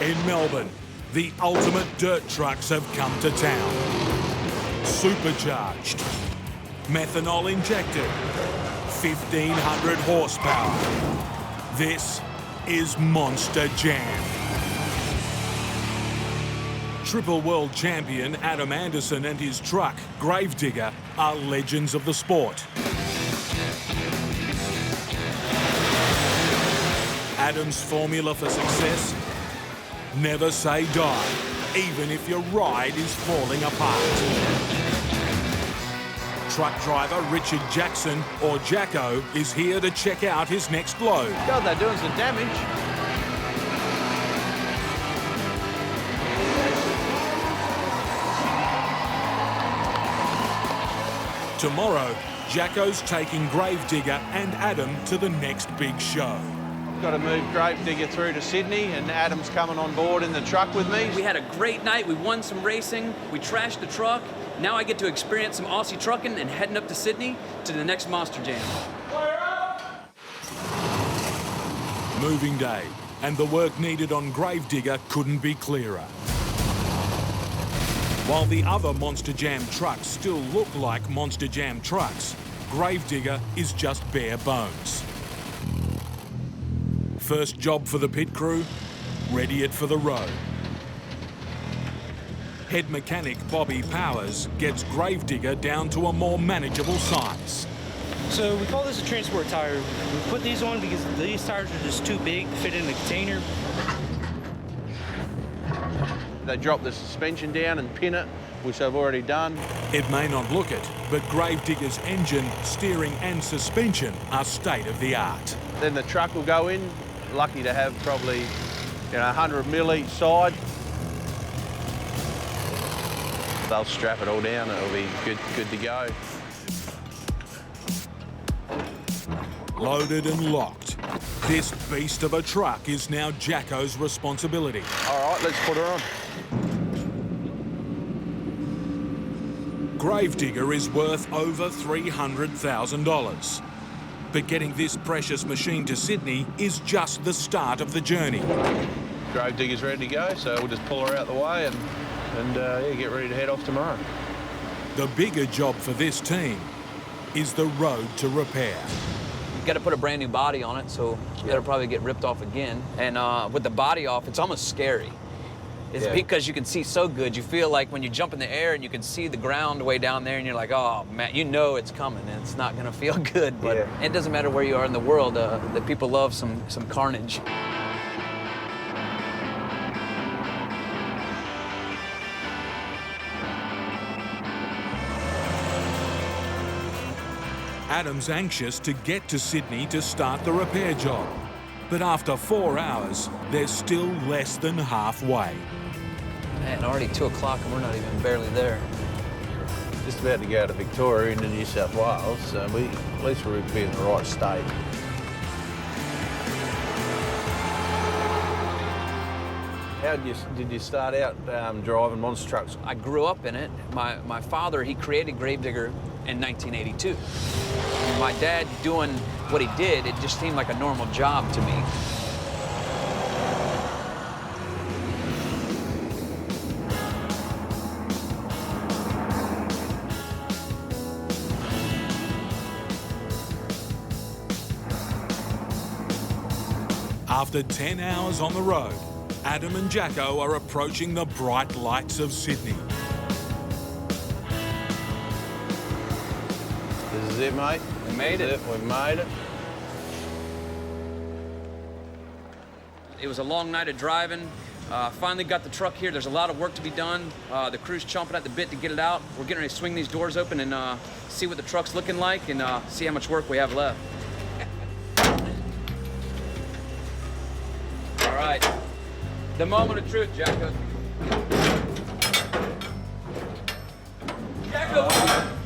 In Melbourne, the ultimate dirt trucks have come to town. Supercharged, methanol injected, 1,500 horsepower. This is Monster Jam. Triple world champion Adam Anderson and his truck, Gravedigger, are legends of the sport. Adam's formula for success? Never say die, even if your ride is falling apart. Truck driver Richard Jackson, or Jacko, is here to check out his next load. God, they're doing some damage. Tomorrow, Jacko's taking Gravedigger and Adam to the next big show. Got to move Gravedigger through to Sydney, and Adam's coming on board in the truck with me. We had a great night. We won some racing. We trashed the truck. Now I get to experience some Aussie trucking and heading up to Sydney to the next Monster Jam. Moving day, and the work needed on Gravedigger couldn't be clearer. While the other Monster Jam trucks still look like Monster Jam trucks, Gravedigger is just bare bones. First job for the pit crew, ready it for the road. Head mechanic Bobby Powers gets Gravedigger down to a more manageable size. So we call this a transport tire. We put these on because these tires are just too big to fit in the container. They drop the suspension down and pin it, which I've already done. It may not look it, but Gravedigger's engine, steering and suspension are state of the art. Then the truck will go in. Lucky to have probably 100 mil each side. They'll strap it all down. It'll be good to go. Loaded and locked. This beast of a truck is now Jacko's responsibility. All right, let's put her on. Gravedigger is worth over $300,000. But getting this precious machine to Sydney is just the start of the journey. Gravedigger's ready to go, so we'll just pull her out the way and yeah, get ready to head off tomorrow. The bigger job for this team is the road to repair. You've got to put a brand new body on it, so it'll probably get ripped off again. And with the body off, it's almost scary. It's because you can see so good. You feel like when you jump in the air and you can see the ground way down there and you're like, oh, man, you know it's coming and it's not going to feel good. But it doesn't matter where you are in the world, the people love some carnage. Adam's anxious to get to Sydney to start the repair job. But after 4 hours, they're still less than halfway. Man, already 2 o'clock and we're not even barely there. Just about to go to Victoria into New South Wales, so at least we'll be in the right state. How did you start out driving monster trucks? I grew up in it. My father, he created Gravedigger in 1982. My dad doing what he did, it just seemed like a normal job to me. After 10 hours on the road, Adam and Jacko are approaching the bright lights of Sydney. This is it, mate. We made it. We've made it. It was a long night of driving. Finally got the truck here. There's a lot of work to be done. The crew's chomping at the bit to get it out. We're getting ready to swing these doors open and see what the truck's looking like and see how much work we have left. All right. The moment of truth, Jacko. Jacko,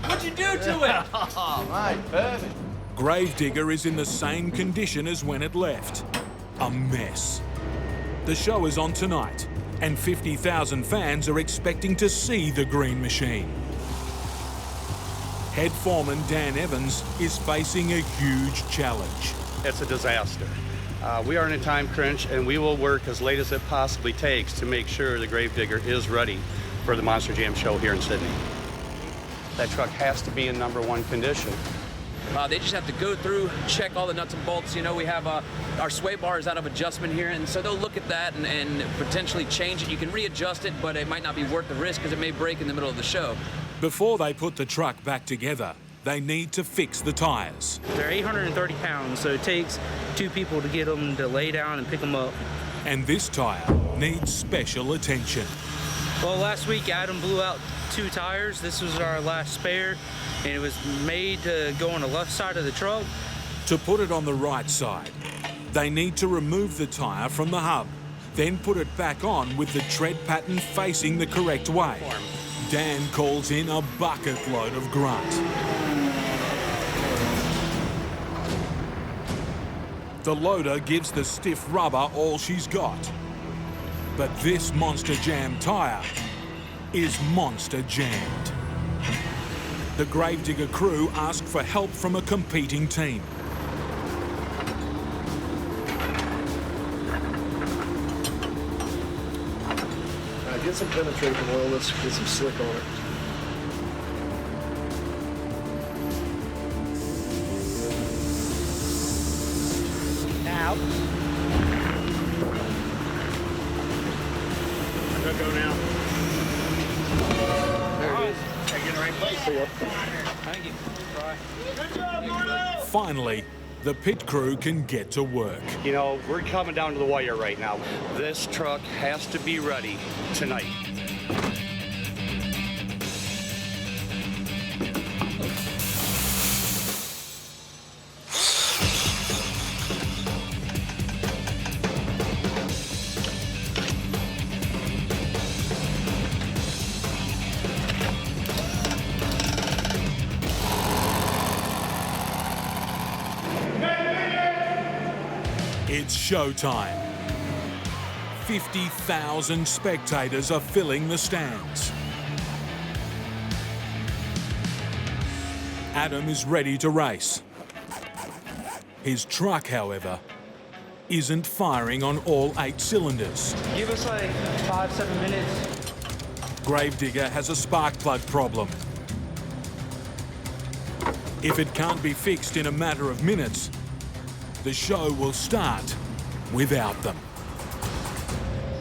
what'd you do to it? Oh, mate, perfect. Gravedigger is in the same condition as when it left. A mess. The show is on tonight, and 50,000 fans are expecting to see the green machine. Head foreman Dan Evans is facing a huge challenge. It's a disaster. We are in a time crunch, and we will work as late as it possibly takes to make sure the Gravedigger is ready for the Monster Jam show here in Sydney. That truck has to be in #1 condition. They just have to go through, check all the nuts and bolts. You know, we have our sway bar is out of adjustment here, and so they'll look at that and potentially change it. You can readjust it, but it might not be worth the risk because it may break in the middle of the show. Before they put the truck back together, they need to fix the tyres. They're 830 pounds, so it takes 2 people to get them to lay down and pick them up. And this tyre needs special attention. Well, last week Adam blew out 2 tires. This was our last spare, and it was made to go on the left side of the truck. To put it on the right side, they need to remove the tyre from the hub, then put it back on with the tread pattern facing the correct way. Dan calls in a bucket load of grunt. The loader gives the stiff rubber all she's got. But this Monster Jam tyre is monster jammed. The Gravedigger crew ask for help from a competing team. Get some penetrating oil, let's get some slick on it. Now. Let go now. There it is. Take it in the right place. See ya. Thank you. Bye. Good job, Gordo! Finally, the pit crew can get to work. You know, we're coming down to the wire right now. This truck has to be ready tonight. It's showtime. 50,000 spectators are filling the stands. Adam is ready to race. His truck, however, isn't firing on all 8 cylinders. Give us like 5-7 minutes. Gravedigger has a spark plug problem. If it can't be fixed in a matter of minutes, the show will start without them.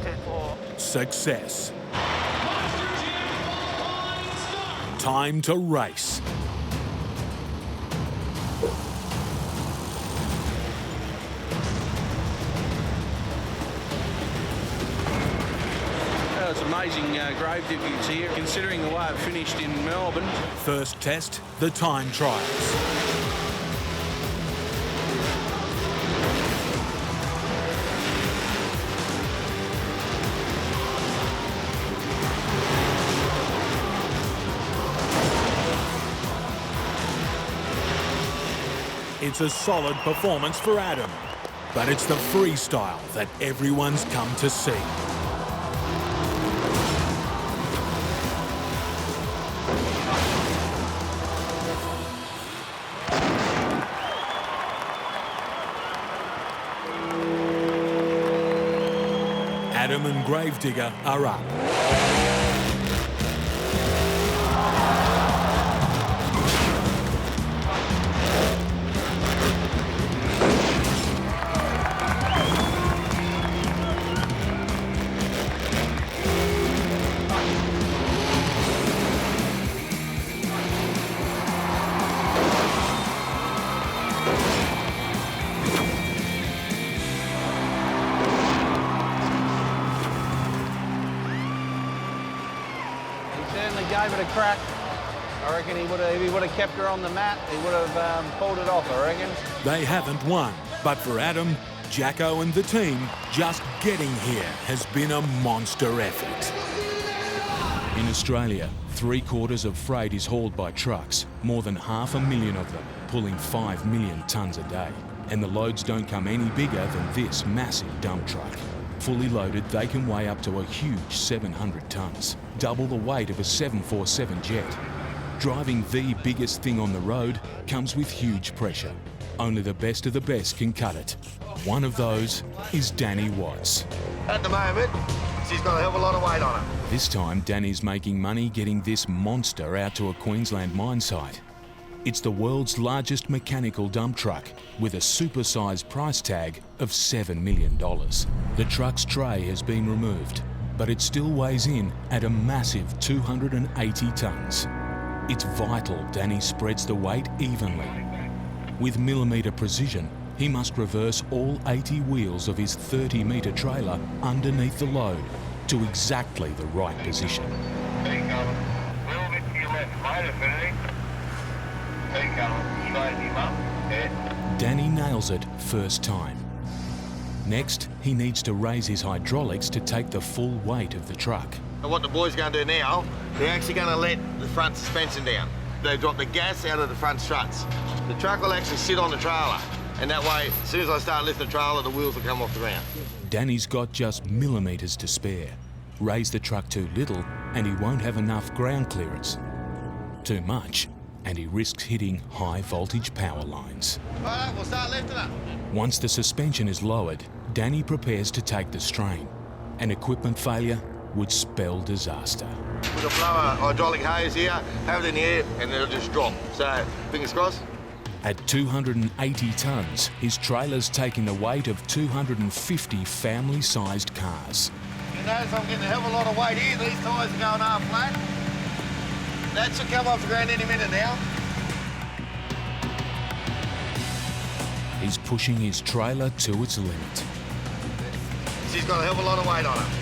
10-4. Success. Time to race. It's amazing Gravediggers here, considering the way it finished in Melbourne. First test, the time trials. It's a solid performance for Adam, but it's the freestyle that everyone's come to see. Adam and Gravedigger are up. Gave it a crack. I reckon if he would have kept her on the mat, he would have pulled it off, I reckon. They haven't won, but for Adam, Jacko and the team, just getting here has been a monster effort. In Australia, 3/4 of freight is hauled by trucks, more than 500,000 of them, pulling 5 million tonnes a day. And the loads don't come any bigger than this massive dump truck. Fully loaded, they can weigh up to a huge 700 tonnes, double the weight of a 747 jet. Driving the biggest thing on the road comes with huge pressure. Only the best of the best can cut it. One of those is Danny Watts. At the moment, she's got a hell of a lot of weight on her. This time, Danny's making money getting this monster out to a Queensland mine site. It's the world's largest mechanical dump truck with a supersized price tag of $7 million. The truck's tray has been removed, but it still weighs in at a massive 280 tonnes. It's vital Danny spreads the weight evenly. With millimetre precision, he must reverse all 80 wheels of his 30-metre trailer underneath the load to exactly the right position. Hey, Colin. A little bit to your left, right, if anything. Hey, Colin. Straighten him up. Yeah. Danny nails it first time. Next, he needs to raise his hydraulics to take the full weight of the truck. And what the boys are going to do now, they're actually going to let the front suspension down. They drop the gas out of the front struts. The truck will actually sit on the trailer, and that way, as soon as I start lifting the trailer, the wheels will come off the ground. Danny's got just millimetres to spare. Raise the truck too little, and he won't have enough ground clearance. Too much, and he risks hitting high voltage power lines. All right, we'll start lifting it. Once the suspension is lowered, Danny prepares to take the strain. An equipment failure would spell disaster. We'll blow a hydraulic hose here, have it in the air, and it'll just drop. So, fingers crossed. At 280 tonnes, his trailer's taking the weight of 250 family-sized cars. You notice I'm getting a hell of a lot of weight here. These tyres are going half flat. That should come off the ground any minute now. He's pushing his trailer to its limit. She's got a hell of a lot of weight on her.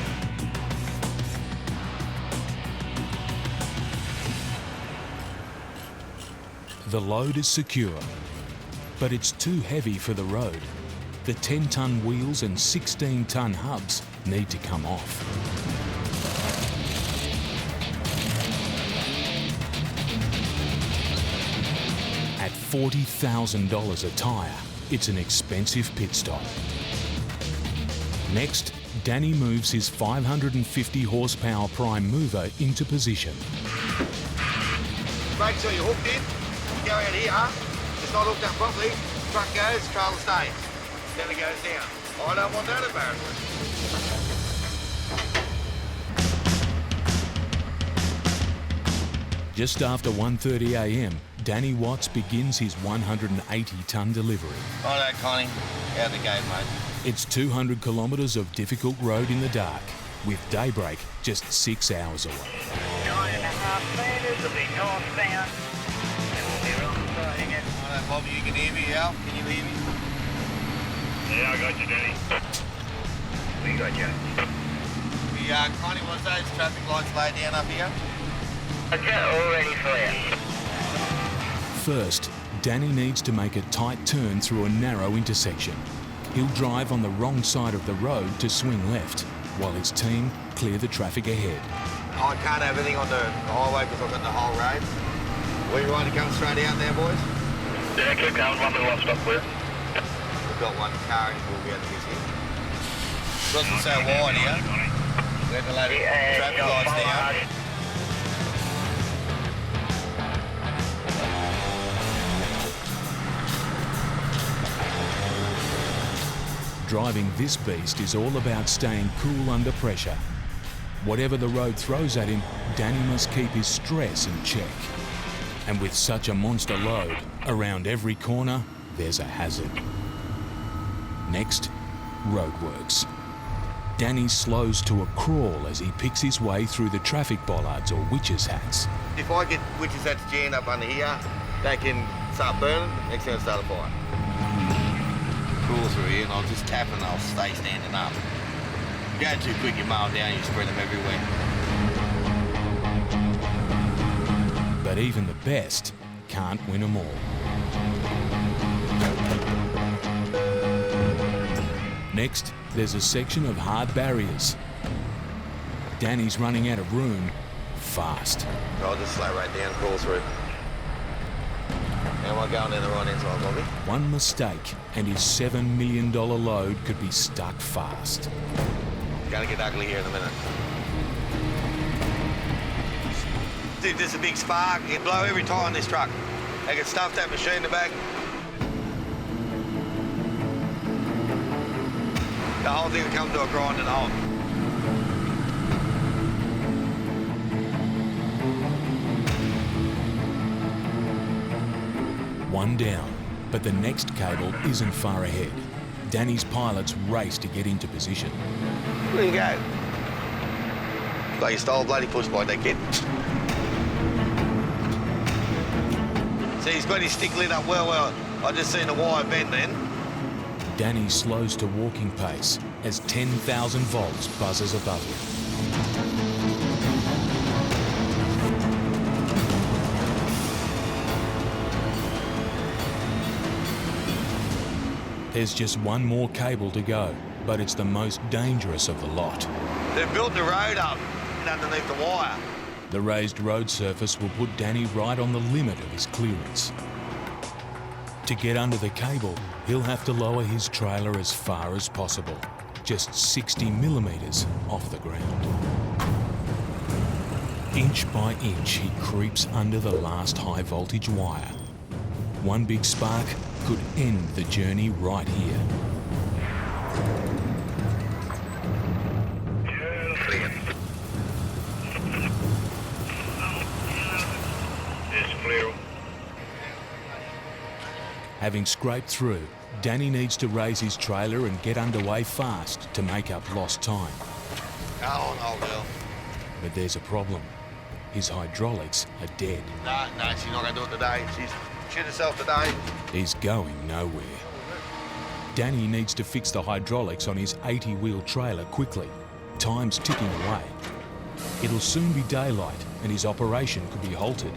The load is secure, but it's too heavy for the road. The 10-tonne wheels and 16-tonne hubs need to come off. At $40,000 a tyre, it's an expensive pit stop. Next, Danny moves his 550 horsepower prime mover into position. Make sure you're hooked in. Go out here, it's not hooked up properly. Truck goes, trailer stays. Then it goes down. I don't want that embarrassment. Just after 1:30 a.m, Danny Watts begins his 180-tonne delivery. Righto, Connie. Out the gate, mate. It's 200 kilometres of difficult road in the dark, with daybreak just 6 hours away. 9.5 metres will be northbound. Righto, Bobby, you can hear me, Al? Can you hear me? Yeah, I got you, Danny. We got you. Connie, what's those traffic lights laid down up here? Okay, all ready for you. First, Danny needs to make a tight turn through a narrow intersection. He'll drive on the wrong side of the road to swing left, while his team clear the traffic ahead. I can't have anything on the highway because I've got the whole road. We ready to come straight out there, boys? Yeah, keep going. One little one stop clear. We've got one car and we'll be able to get here. Wasn't so wide here. We had to lay the traffic lights down. Driving this beast is all about staying cool under pressure. Whatever the road throws at him, Danny must keep his stress in check. And with such a monster load, around every corner, there's a hazard. Next, roadworks. Danny slows to a crawl as he picks his way through the traffic bollards or witches' hats. If I get witches hats jammed up under here, they can start burning, next thing I'll start a fire. Crawl through here and I'll just tap and I'll stay standing up. If you go too quick, you mow them down, you spread them everywhere. But even the best can't win them all. Next, there's a section of hard barriers. Danny's running out of room fast. I'll just slow right down, crawl through. Am I going down the right hand side, Bobby? One mistake and his $7 million load could be stuck fast. Gonna get ugly here in a minute. Dude, there's a big spark. It blow every tire on this truck. They can stuff that machine in the back. The whole thing will come to a grinding halt. One down, but the next cable isn't far ahead. Danny's pilots race to get into position. Where you go? Like you stole a bloody push bike, that kid. See, he's got his stick lit up well. I just seen the wire bend then. Danny slows to walking pace as 10,000 volts buzzes above him. There's just one more cable to go, but it's the most dangerous of the lot. They've built the road up underneath the wire. The raised road surface will put Danny right on the limit of his clearance. To get under the cable, he'll have to lower his trailer as far as possible, just 60 millimetres off the ground. Inch by inch, he creeps under the last high voltage wire. One big spark could end the journey right here. It's clear. Having scraped through, Danny needs to raise his trailer and get underway fast to make up lost time. Go on, old girl. But there's a problem. His hydraulics are dead. No, she's not going to do it today. She's shit herself today. He's going nowhere. Danny needs to fix the hydraulics on his 80-wheel trailer quickly. Time's ticking away. It'll soon be daylight and his operation could be halted.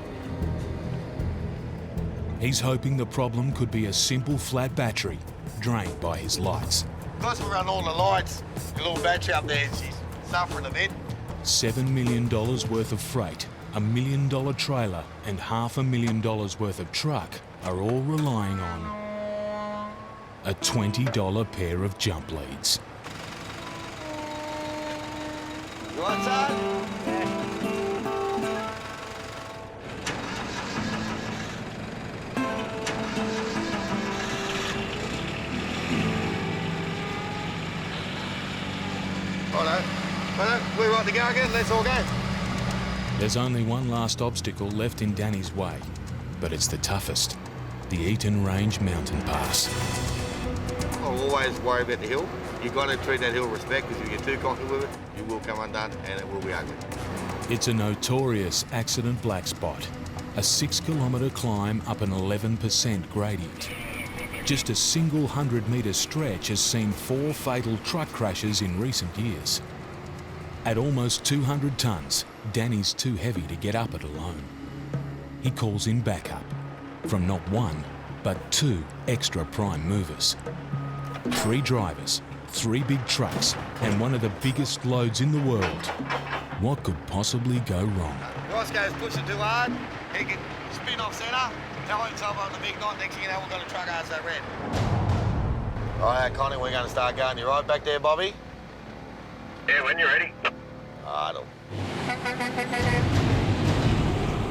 He's hoping the problem could be a simple flat battery drained by his lights. Because we run all the lights, the little battery up there, she's suffering a bit. $7 million worth of freight, $1 million trailer and $500,000 worth of truck are all relying on a $20 pair of jump leads. You want some? Righto, we're right to go again, let's all go. There's only one last obstacle left in Danny's way, but it's the toughest, the Eaton Range Mountain Pass. I'll always worry about the hill. You've got to treat that hill with respect, because if you get too cocky with it, you will come undone and it will be ugly. It's a notorious accident black spot, a 6-kilometre climb up an 11% gradient. Just a single 100-metre stretch has seen 4 fatal truck crashes in recent years. At almost 200 tonnes, Danny's too heavy to get up it alone. He calls in backup from not one, but 2 extra prime movers. 3 drivers, 3 big trucks, and one of the biggest loads in the world. What could possibly go wrong? Roscoe's pushing too hard. He can spin off centre, tell himself on the big knot. Next thing you know, we've got a truck ass that red. All right, Connie, we're going to start going. You right back there, Bobby? Yeah, when you're ready. Idle.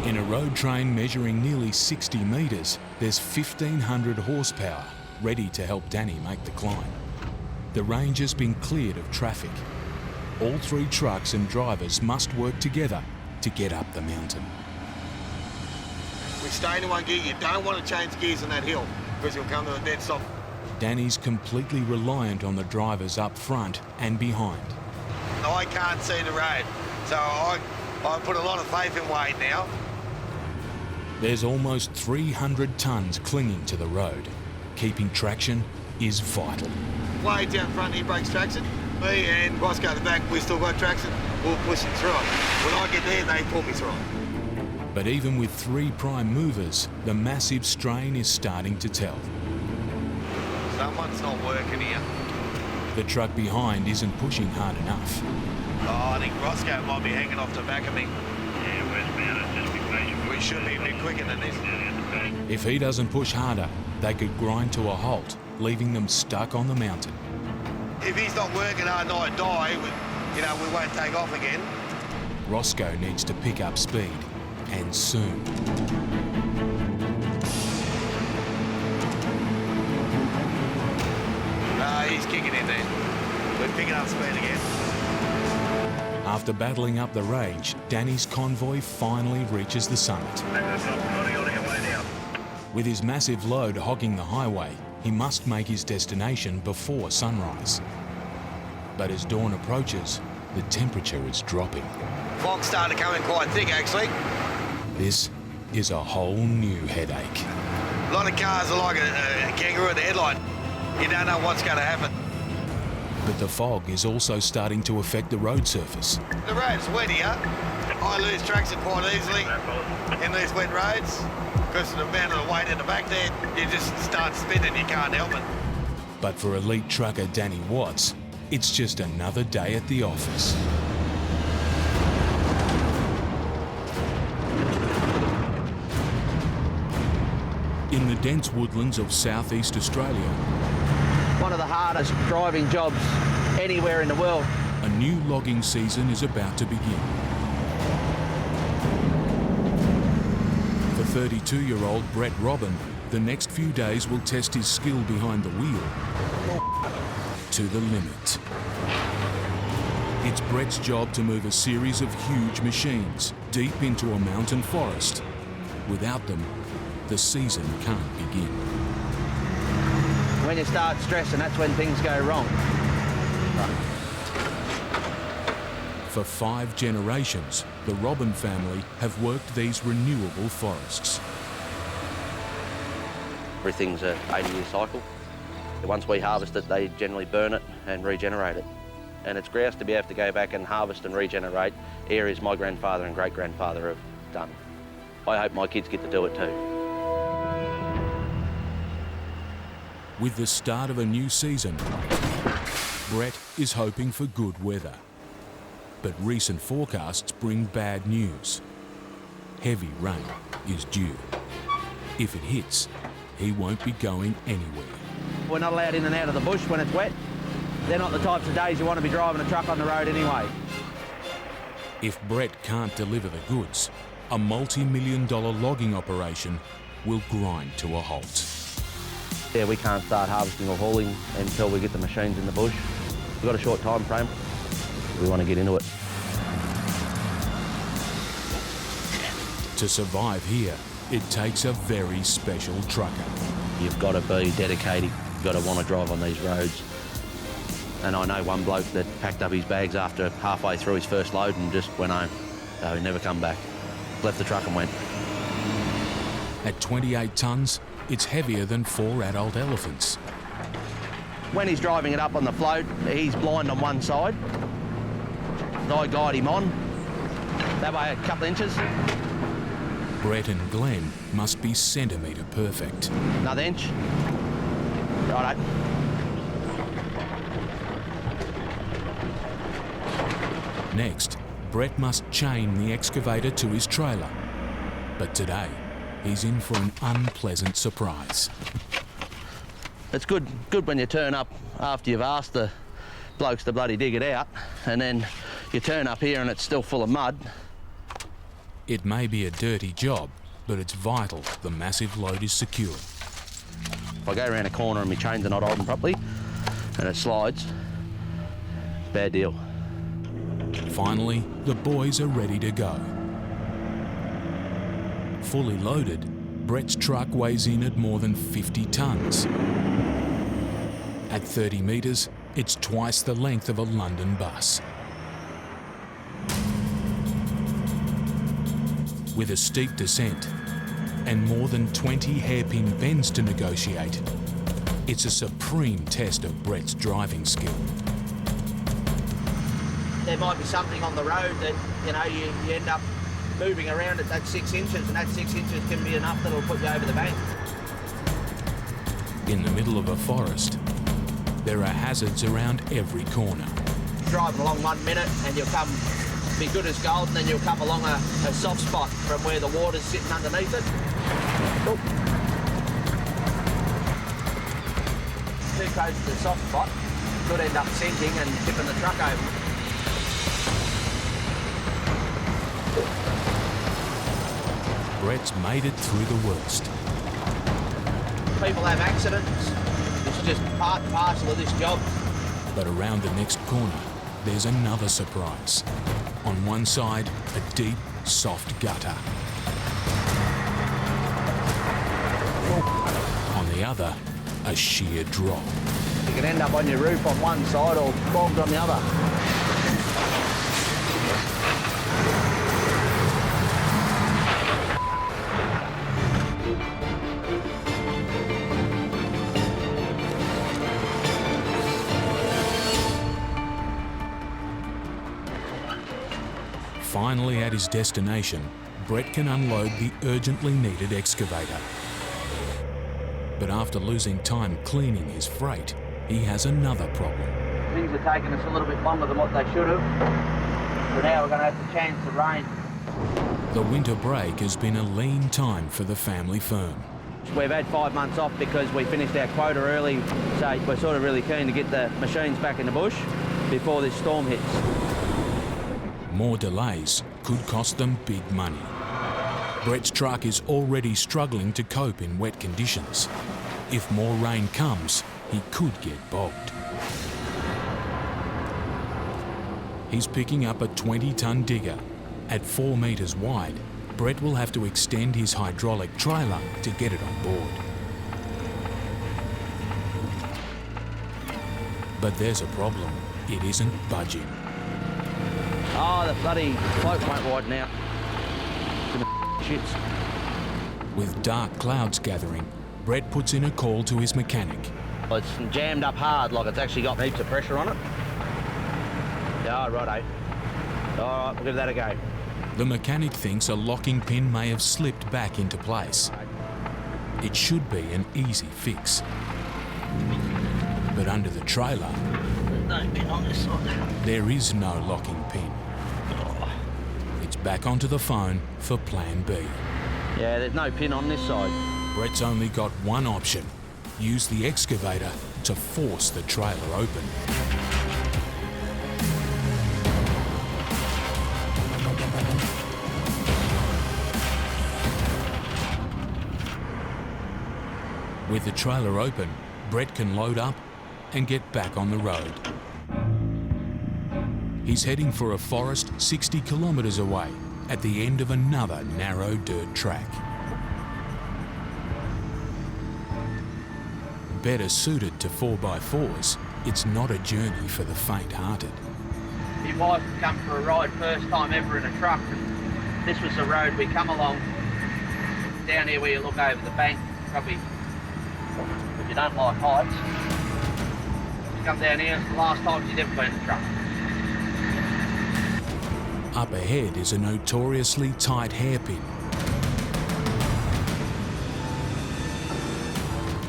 In a road train measuring nearly 60 metres, there's 1,500 horsepower ready to help Danny make the climb. The range has been cleared of traffic. All 3 trucks and drivers must work together to get up the mountain. We stay in one gear. You don't want to change gears on that hill because you'll come to a dead stop. Danny's completely reliant on the drivers up front and behind. I can't see the road, so I put a lot of faith in Wade now. There's almost 300 tonnes clinging to the road. Keeping traction is vital. Wade down front, he breaks traction. Me and Roscoe at the back, we still got traction. We'll push him through it. When I get there, they pull me through it. But even with 3 prime movers, the massive strain is starting to tell. Someone's not working here. The truck behind isn't pushing hard enough. Oh, I think Roscoe might be hanging off the back of me. Yeah, westbound, just be patient. We should be a bit quicker than this. If he doesn't push harder, they could grind to a halt, leaving them stuck on the mountain. If he's not working hard and I die, we won't take off again. Roscoe needs to pick up speed. and soon. He's kicking in there. We're picking up speed again. After battling up the range, Danny's convoy finally reaches the summit. With his massive load hogging the highway, he must make his destination before sunrise. But as dawn approaches, the temperature is dropping. Fog's starting to come in quite thick, actually. This is a whole new headache. A lot of cars are like a kangaroo in the headlight. You don't know what's going to happen. But the fog is also starting to affect the road surface. The road's wet here. I lose traction quite easily in these wet roads because of the amount of the weight in the back there. You just start spinning, you can't help it. But for elite trucker Danny Watts, it's just another day at the office. In the dense woodlands of southeast Australia, One of the hardest driving jobs anywhere in the world. a new logging season is about to begin. For 32-year-old Brett Robin, the next few days will test his skill behind the wheel to the limit. It's Brett's job to move a series of huge machines deep into a mountain forest. Without them, the season can't begin. When you start stressing, that's when things go wrong. For 5 generations, the Robin family have worked these renewable forests. Everything's an 80-year cycle. Once we harvest it, they generally burn it and regenerate it. And it's grouse to be able to go back and harvest and regenerate areas my grandfather and great-grandfather have done. I hope my kids get to do it too. With the start of a new season, Brett is hoping for good weather. But recent forecasts bring bad news. Heavy rain is due. If it hits, he won't be going anywhere. We're not allowed in and out of the bush when it's wet. They're not the types of days you want to be driving a truck on the road anyway. If Brett can't deliver the goods, a multi-million-dollar logging operation will grind to a halt. Yeah, we can't start harvesting or hauling until we get the machines in the bush. We've got a short time frame. We want to get into it. To survive here, it takes a very special trucker. You've got to be dedicated. You've got to want to drive on these roads. And I know one bloke that packed up his bags after halfway through his first load and just went home. He never come back. Left the truck and went. At 28 tonnes, it's heavier than 4 adult elephants. When he's driving it up on the float, he's blind on one side. I guide him on, that way a couple inches. Brett and Glenn must be centimetre perfect. Another inch. Righto. Next, Brett must chain the excavator to his trailer. But today, he's in for an unpleasant surprise. It's good when you turn up after you've asked the blokes to bloody dig it out, and then you turn up here and it's still full of mud. It may be a dirty job, but it's vital the massive load is secure. If I go around a corner and my chains are not holding properly and it slides, bad deal. Finally, the boys are ready to go. Fully loaded, Brett's truck weighs in at more than 50 tonnes. At 30 metres, it's twice the length of a London bus. With a steep descent and more than 20 hairpin bends to negotiate, it's a supreme test of Brett's driving skill. There might be something on the road that, you end up moving around at that 6 inches, and that 6 inches can be enough that'll put you over the bank. In the middle of a forest, there are hazards around every corner. Driving along 1 minute and you'll be good as gold, and then you'll come along a soft spot from where the water's sitting underneath it. Oh. Too close to the soft spot, could end up sinking and tipping the truck over. Brett's made it through the worst. People have accidents. It's just part and parcel of this job. But around the next corner, there's another surprise. On one side, a deep, soft gutter. On the other, a sheer drop. You can end up on your roof on one side or bogged on the other. Finally at his destination, Brett can unload the urgently needed excavator. But after losing time cleaning his freight, he has another problem. Things are taking us a little bit longer than what they should have. So now we're going to have to chance the rain. The winter break has been a lean time for the family firm. We've had 5 months off because we finished our quota early, so we're sort of really keen to get the machines back in the bush before this storm hits. More delays could cost them big money. Brett's truck is already struggling to cope in wet conditions. If more rain comes, he could get bogged. He's picking up a 20-ton digger. At 4 metres wide, Brett will have to extend his hydraulic trailer to get it on board. But there's a problem. It isn't budging. Oh, the bloody float won't widen out. Shits. With dark clouds gathering, Brett puts in a call to his mechanic. It's jammed up hard, like it's actually got heaps of pressure on it. Yeah, righto. All right, we'll give that a go. The mechanic thinks a locking pin may have slipped back into place. It should be an easy fix. But under the trailer, There's no pin on this side. there is no locking pin. It's back onto the phone for plan B. Yeah, there's no pin on this side. Brett's only got one option. Use the excavator to force the trailer open. With the trailer open, Brett can load up and get back on the road. He's heading for a forest 60 kilometres away at the end of another narrow dirt track. Better suited to 4x4s, it's not a journey for the faint-hearted. My wife come for a ride first time ever in a truck, and this was the road we come along. Down here where you look over the bank, probably, if you don't like heights, you come down here, it's the last time you've ever been in a truck. Up ahead is a notoriously tight hairpin.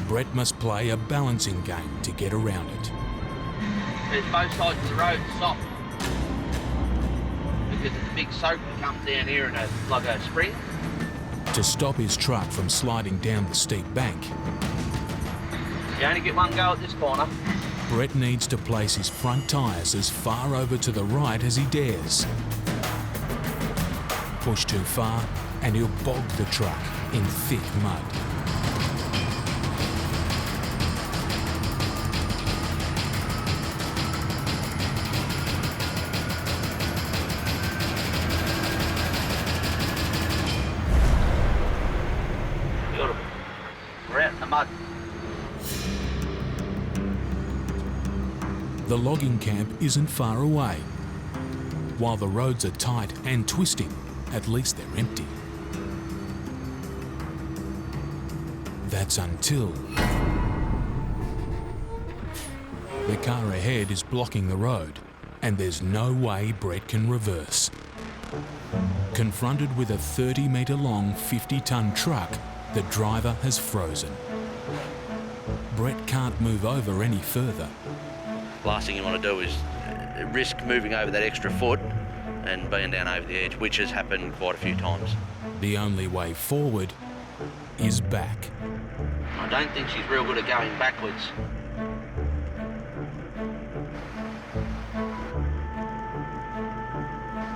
Brett must play a balancing game to get around it. There's both sides of the road stop because it's a big soak that comes down here in like a spring. To stop his truck from sliding down the steep bank, You only get one go at this corner. Brett needs to place his front tyres as far over to the right as he dares. Push too far and he'll bog the truck in thick mud. Beautiful. We're out in the mud. The logging camp isn't far away. While the roads are tight and twisting, at least they're empty. That's until the car ahead is blocking the road, and there's no way Brett can reverse. Confronted with a 30-metre-long, 50-tonne truck, the driver has frozen. Brett can't move over any further. Last thing you want to do is risk moving over that extra foot and being down over the edge, which has happened quite a few times. The only way forward is back. I don't think she's real good at going backwards.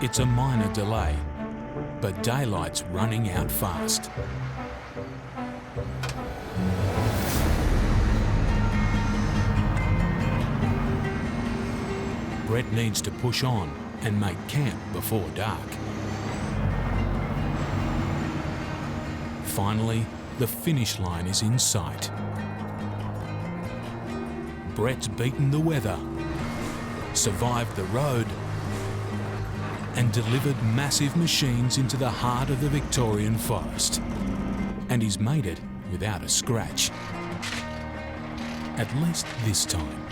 It's a minor delay, but daylight's running out fast. Brett needs to push on and make camp before dark. Finally, the finish line is in sight. Brett's beaten the weather, survived the road, and delivered massive machines into the heart of the Victorian forest. And he's made it without a scratch. At least this time.